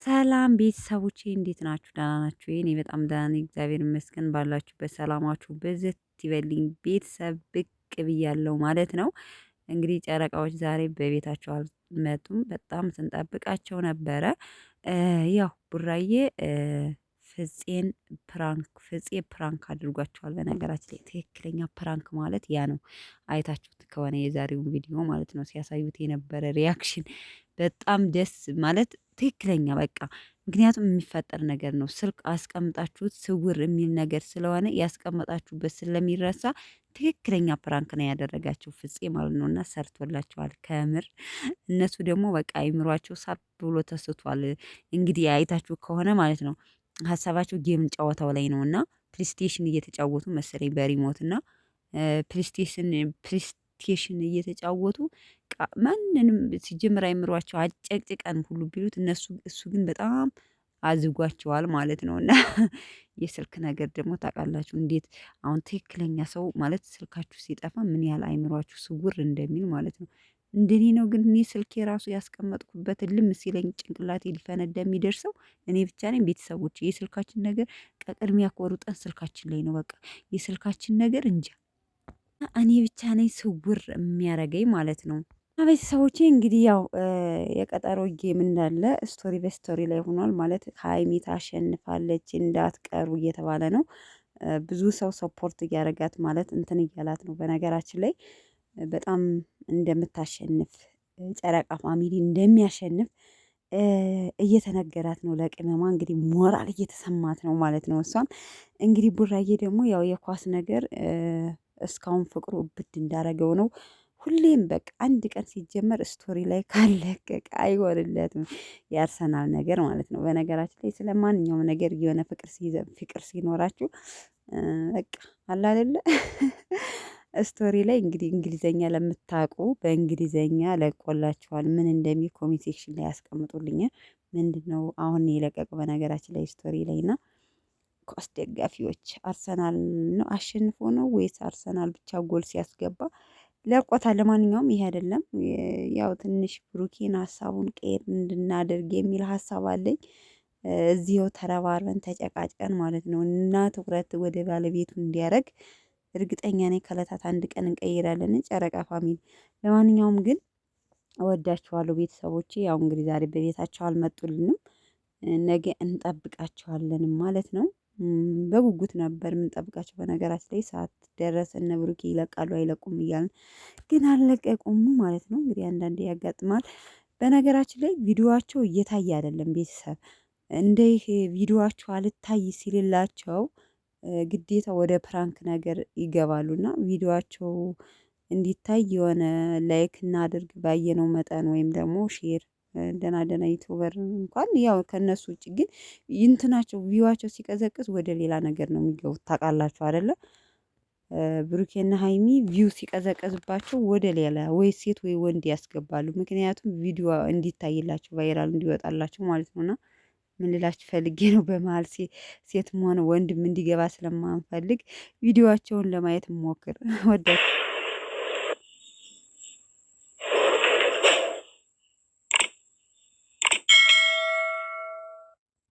ሰላም ቤተሰቦቼ እንዴት ናችሁ? ደህና ናችሁ ወይ? እኔ በጣም ደህና ነኝ፣ እግዚአብሔር ይመስገን። ባላችሁበት ሰላማችሁ ብዝት ይበልኝ። ቤተሰብ ብቅ ብያለሁ ማለት ነው። እንግዲህ ጨረቃዎች ዛሬ በቤታቸው አልመጡም። በጣም ስንጠብቃቸው ነበረ። ያው ቡራዬ ፍፄን ፍፄ ፕራንክ አድርጓቸዋል። በነገራችን ላይ ትክክለኛ ፕራንክ ማለት ያ ነው። አይታችሁት ከሆነ የዛሬውን ቪዲዮ ማለት ነው ሲያሳዩት የነበረ ሪያክሽን በጣም ደስ ማለት ትክክለኛ በቃ ምክንያቱም የሚፈጠር ነገር ነው። ስልክ አስቀምጣችሁት ስውር የሚል ነገር ስለሆነ ያስቀመጣችሁበት ስለሚረሳ ትክክለኛ ፕራንክ ነው ያደረጋቸው ፍፄ ማለት ነው። እና ሰርቶላቸዋል ከምር። እነሱ ደግሞ በቃ አይምሯቸው ሳብ ብሎ ተስቷል። እንግዲህ አይታችሁ ከሆነ ማለት ነው ሀሳባቸው ጌም ጨዋታው ላይ ነው እና ፕሌስቴሽን እየተጫወቱ መሰለኝ በሪሞት እና ፕሌስቴሽን እየተጫወቱ ማንንም ሲጀምር አይምሯቸው አጨቅጭቀን ሁሉ ቢሉት እሱ ግን በጣም አዝጓቸዋል ማለት ነው። እና የስልክ ነገር ደግሞ ታውቃላችሁ እንዴት አሁን ትክክለኛ ሰው ማለት ስልካችሁ ሲጠፋ ምን ያህል አይምሯችሁ ስውር እንደሚል ማለት ነው። እንደኔ ነው ግን እኔ ስልኬ ራሱ ያስቀመጥኩበት እልም ሲለኝ ጭንቅላቴ ሊፈነዳ የሚደርሰው እኔ ብቻ ነኝ። ቤተሰቦች የስልካችን ነገር ከቅድሚያ ኮሩጠን ስልካችን ላይ ነው በቃ የስልካችን ነገር እንጃ እኔ ብቻ ነኝ ስውር የሚያረገኝ ማለት ነው። ቤተሰቦቼ እንግዲህ ያው የቀጠሮ ጌም እንዳለ ስቶሪ በስቶሪ ላይ ሆኗል ማለት ሀይሚ ታሸንፋለች እንዳትቀሩ እየተባለ ነው። ብዙ ሰው ሰፖርት እያደረጋት ማለት እንትን እያላት ነው። በነገራችን ላይ በጣም እንደምታሸንፍ ጨረቃ ፋሚሊ እንደሚያሸንፍ እየተነገራት ነው። ለቅመማ እንግዲህ ሞራል እየተሰማት ነው ማለት ነው። እሷም እንግዲህ ቡራዬ ደግሞ ያው የኳስ ነገር እስካሁን ፍቅሩ እብድ እንዳረገው ነው። ሁሌም በቃ አንድ ቀን ሲጀመር ስቶሪ ላይ ካለቀቀ አይሆንለትም የአርሰናል ነገር ማለት ነው። በነገራችን ላይ ስለማንኛውም ነገር የሆነ ፍቅር ሲኖራችሁ በቃ አለ አይደለ ስቶሪ ላይ እንግዲህ እንግሊዘኛ ለምታውቁ በእንግሊዘኛ ለቆላችኋል። ምን እንደሚል ኮሜንት ሴክሽን ላይ ያስቀምጡልኛል። ምንድነው አሁን የለቀቀው በነገራችን ላይ ስቶሪ ላይ እና ኳስ ደጋፊዎች አርሰናል ነው አሸንፎ ነው ወይስ አርሰናል ብቻ ጎል ሲያስገባ ለቆታል። ለማንኛውም ይሄ አይደለም ያው ትንሽ ብሩኬን ሀሳቡን ቀየር እንድናደርግ የሚል ሀሳብ አለኝ። እዚህው ተረባርበን ተጨቃጭቀን ማለት ነው እና ትኩረት ወደ ባለቤቱ እንዲያደርግ እርግጠኛ ነኝ ከዕለታት አንድ ቀን እንቀይራለን ጨረቃ ፋሚሊ። ለማንኛውም ግን እወዳችኋለሁ ቤተሰቦቼ። ያው እንግዲህ ዛሬ በቤታቸው አልመጡልንም፣ ነገ እንጠብቃቸዋለን ማለት ነው። በጉጉት ነበር የምንጠብቃቸው። በነገራችን ላይ ሰዓት ደረሰ እነ ብሩኬ ይለቃሉ አይለቁም እያልን ግን አልለቀቁም ማለት ነው። እንግዲህ አንዳንዴ ያጋጥማል። በነገራችን ላይ ቪዲዮዋቸው እየታየ አይደለም ቤተሰብ እንደ ይሄ ቪዲዮዋቸው አልታይ ሲልላቸው ግዴታ ወደ ፕራንክ ነገር ይገባሉና ቪዲዮዋቸው እንዲታይ የሆነ ላይክ እናድርግ ባየነው መጠን ወይም ደግሞ ሼር ደና ደና ዩቲዩበር እንኳን ያው ከነሱ ውጪ ግን እንትናቸው ቪዋቸው ሲቀዘቅዝ ወደ ሌላ ነገር ነው የሚገቡት ታውቃላችሁ አይደለ? ብሩኬና ሀይሚ ቪው ሲቀዘቀዝባቸው ወደ ሌላ ወይ ሴት ወይ ወንድ ያስገባሉ። ምክንያቱም ቪዲዮ እንዲታይላቸው ቫይራል እንዲወጣላቸው ማለት ነውና ምን ልላችሁ ፈልጌ ነው በመሃል ሴትም ሆነ ወንድም እንዲገባ ስለማንፈልግ ቪዲዮዋቸውን ለማየት ሞክር ወደ